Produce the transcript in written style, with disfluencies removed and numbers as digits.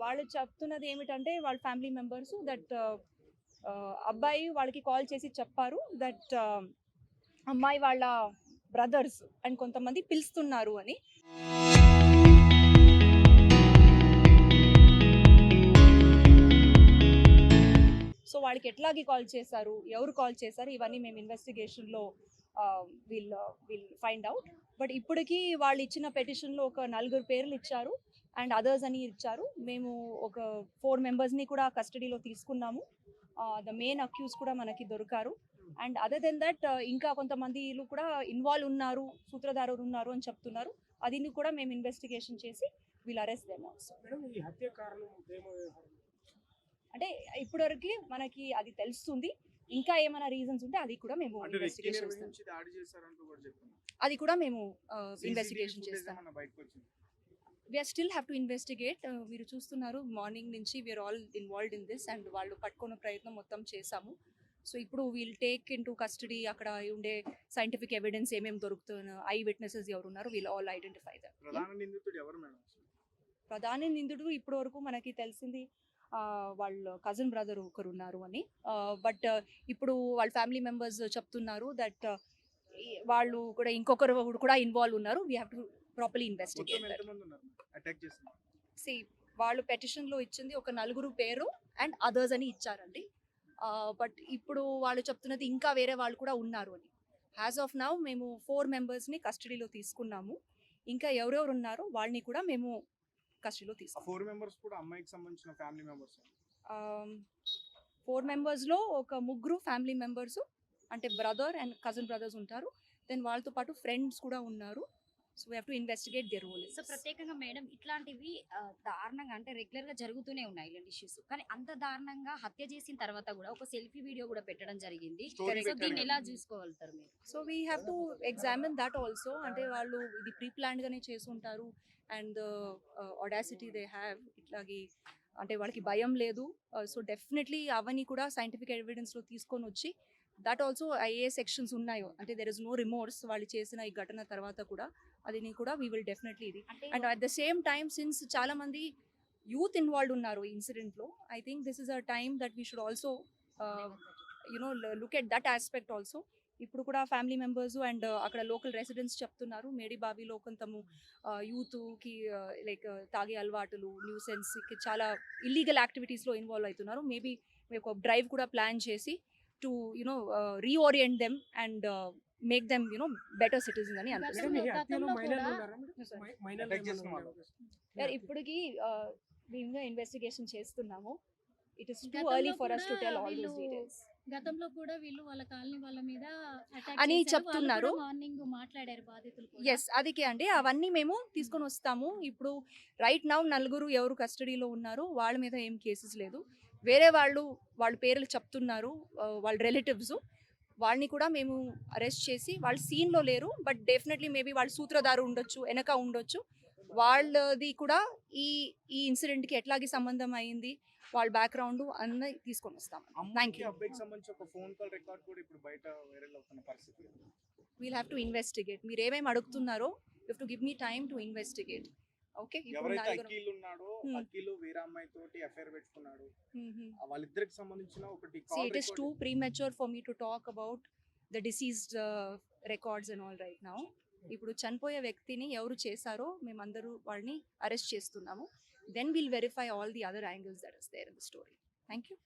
వాళ్ళు చెప్తున్నది ఏమిటంటే వాళ్ళ ఫ్యామిలీ మెంబర్స్ దట్ అబ్బాయి వాళ్ళకి కాల్ చేసి చెప్పారు దట్ అమ్మాయి వాళ్ళ బ్రదర్స్ అండ్ కొంతమంది పిలుస్తున్నారు అని. సో వాళ్ళకి ఎట్లాగే కాల్ చేశారు, ఎవరు కాల్ చేశారు, ఇవన్నీ మేము ఇన్వెస్టిగేషన్లో విల్ ఫైండ్ అవుట్. బట్ ఇప్పటికీ వాళ్ళు ఇచ్చిన పెటిషన్లో ఒక 4 పేర్లు ఇచ్చారు అండ్ అదర్స్ అని ఇచ్చారు. మేము ఒక 4 మెంబర్స్ని కూడా కస్టడీలో తీసుకున్నాము. ద మెయిన్ అక్యూజ్ కూడా మనకి దొరికారు. అండ్ అదర్ దెన్ దట్ ఇంకా కొంతమంది కూడా ఇన్వాల్వ్ ఉన్నారు, సూత్రధారులు ఉన్నారు అని చెప్తున్నారు. అది కూడా మేము ఇన్వెస్టిగేషన్ చేసి వీల్ అరెస్ట్ దెమ్ ఆల్సో. అంటే ఇప్పటివరకు మనకి అది తెలుస్తుంది. ఇంకా ఏమైనా రీజన్స్ ఉంటే అది కూడా మేము ఇన్వెస్టిగేషన్ చేస్తాం. అది కూడా మేము ఇన్వెస్టిగేషన్ చేస్తాం. We still have to investigate. మీరు చూస్తున్నారు మార్నింగ్ నుంచి we are all involved in this and వాళ్ళు పట్టుకునే ప్రయత్నం మొత్తం చేశాము. సో ఇప్పుడు we'll take into custody. అక్కడ ఉండే సైంటిఫిక్ ఎవిడెన్స్ ఏమేమి దొరుకుతున్న ఐ విట్నెసెస్ ఎవరు ఉన్నారు వీల్ ఆల్ ఐడెంటిఫై దెమ్. ప్రధాన నిందితుడు ఇప్పటి వరకు మనకి తెలిసింది వాళ్ళ కజిన్ బ్రదర్ ఒకరు ఉన్నారు అని. బట్ ఇప్పుడు వాళ్ళ ఫ్యామిలీ మెంబర్స్ చెప్తున్నారు దట్ వాళ్ళు కూడా ఇంకొకరు కూడా ఇన్వాల్వ్ ఉన్నారు. We have to properly investigate. వాళ్ళు పెటిషన్లో ఇచ్చింది ఒక 4 పేరు అండ్ అదర్స్ అని ఇచ్చారండి. బట్ ఇప్పుడు వాళ్ళు చెప్తున్నది ఇంకా వేరే వాళ్ళు కూడా ఉన్నారు అని. యాజ్ ఆఫ్ నౌ మేము 4 మెంబర్స్ని కస్టడీలో తీసుకున్నాము. ఇంకా ఎవరెవరు ఉన్నారో వాళ్ళని కూడా మేము కస్టడీలో తీసుకున్నాం. 4 మెంబర్స్లో ఒక 3 ఫ్యామిలీ మెంబర్స్ అంటే బ్రదర్ అండ్ కజిన్ బ్రదర్స్ ఉంటారు. దెన్ వాళ్ళతో పాటు ఫ్రెండ్స్ కూడా ఉన్నారు. So we have to investigate their role. So ప్రత్యేకంగా మేడం ఇట్లాంటివి దారుణంగా అంటే రెగ్యులర్గా జరుగుతూనే ఉన్నాయి ఇలాంటి ఇష్యూస్. కానీ అంత దారుణంగా హత్య చేసిన తర్వాత కూడా ఒక సెల్ఫీ వీడియో కూడా పెట్టడం జరిగింది. సో దీన్ని ఎలా చూసుకోగలుగుతారు మీరు? So we have to examine that also. అంటే వాళ్ళు ఇది ప్రీ ప్లాన్డ్గానే చేసుంటారు అండ్ ఆడాసిటీ దే హ్యావ్ ఇట్లాగే అంటే వాళ్ళకి భయం లేదు. సో డెఫినెట్లీ అవన్నీ కూడా సైంటిఫిక్ ఎవిడెన్స్లో తీసుకొని వచ్చి దట్ ఆల్సో ఏ సెక్షన్స్ ఉన్నాయో అంటే దెర్ ఇస్ నో రిమోర్స్ వాళ్ళు చేసిన ఈ ఘటన తర్వాత కూడా అది కూడా వీ విల్ డెఫినెట్లీ ఇది. And at the same time since చాలా మంది యూత్ ఇన్వాల్వ్డ్ ఉన్నారు ఈ ఇన్సిడెంట్లో, I think this is a time that we should also look at that aspect also. ఇప్పుడు కూడా ఫ్యామిలీ మెంబర్స్ అండ్ అక్కడ లోకల్ రెసిడెంట్స్ చెప్తున్నారు మేడిబావిలో కొంతము యూత్కి లైక్ తాగే అలవాటులు, న్యూసెన్స్కి చాలా ఇల్లీగల్ యాక్టివిటీస్లో ఇన్వాల్వ్ అవుతున్నారు. మేబీ మేము ఒక డ్రైవ్ కూడా ప్లాన్ చేసి to reorient them and make them better citizen అని అనుకుంటున్నాను. ఇప్పటికి మేము ఇన్వెస్టిగేషన్ చేస్తున్నాము. It is too early for us to tell all those details. గతంలో కూడా వీళ్ళు వాళ్ళ కాలనీ వాళ్ళ మీద అని చెప్తున్నారు. మార్నింగ్ మాట్లాడారు బాధితులు. ఎస్ అదికే అండి అవన్నీ మేము తీసుకొని వస్తాము. ఇప్పుడు రైట్ నౌ 4 ఎవరు కస్టడీలో ఉన్నారు వాళ్ళ మీద ఏం కేసెస్ లేదు. వేరే వాళ్ళ పేర్లు చెప్తున్నారు వాళ్ళ రిలేటివ్స్. వాళ్ళని కూడా మేము అరెస్ట్ చేసి వాళ్ళు సీన్లో లేరు బట్ డెఫినెట్లీ మేబీ వాళ్ళ సూత్రధారు ఉండొచ్చు, వెనక ఉండొచ్చు. వాళ్ళది కూడా ఈ ఇన్సిడెంట్కి ఎట్లాగే సంబంధం అయింది, వాళ్ళ బ్యాక్గ్రౌండ్ అన్నీ తీసుకొని వస్తాం. Thank you. We'll have to investigate. మీరు ఏమేమి అడుగుతున్నారో you have to give me time to investigate. Okay ఎవరైతే అఖిల్ ఉన్నాడో అఖిల్ వేరే అమ్మాయి తోటి అఫైర్ పెట్టుకున్నాడు వాళ్ళిద్దరికి సంబంధించిన ఒకటి call it is too premature for me to talk about the deceased records and all right now. ఇప్పుడు చనిపోయే వ్యక్తిని ఎవరు చేశారో మేమందరూ వాళ్ళని అరెస్ట్ చేస్తున్నాము. Then will verify all the other angles that is there in the story. Thank you.